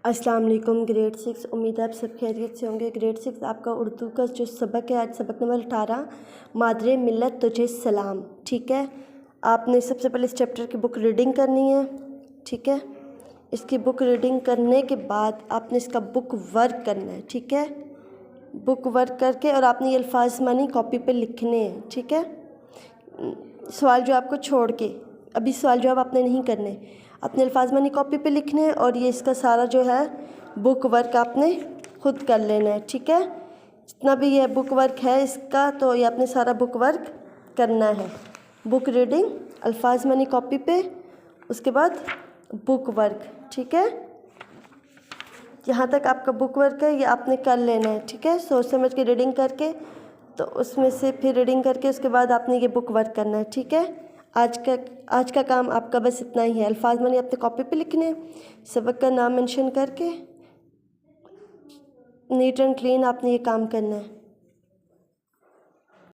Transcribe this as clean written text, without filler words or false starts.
अस्सलाम वालेकुम ग्रेड 6। उम्मीद है आप सब खैरियत से होंगे। ग्रेड 6 आपका उर्दू का जो सबक है, आज सबक नंबर 18, मादरे मिल्लत तुझे सलाम। ठीक है, आपने सबसे पहले इस चैप्टर की बुक रीडिंग करनी है। ठीक है, इसकी बुक रीडिंग करने के बाद आपने इसका बुक वर्क करना है। ठीक है, बुक वर्क करके और आपने ये अल्फाज मानी कॉपी पे लिखने हैं। ठीक है, सवाल जवाब को छोड़ के, अभी सवाल जवाब आपने नहीं करने, अपने अल्फाज मानी कॉपी पे लिखने हैं और ये इसका सारा जो है बुक वर्क आपने खुद कर लेना है। ठीक है, जितना भी ये बुक वर्क है इसका, तो ये आपने सारा बुक वर्क करना है। बुक रीडिंग, अल्फाज मानी कॉपी पे, उसके बाद बुक वर्क। ठीक है, यहाँ तक आपका बुक वर्क है, ये आपने कर लेना है। ठीक है, सोच समझ के रीडिंग करके, तो उसमें से फिर रीडिंग करके उसके बाद आपने ये बुक वर्क करना है। ठीक है, आज का काम आपका बस इतना ही है। अल्फाज मानी अपने कॉपी पे लिखने हैं, सबक का नाम मेंशन करके नीट एंड क्लीन आपने ये काम करना है।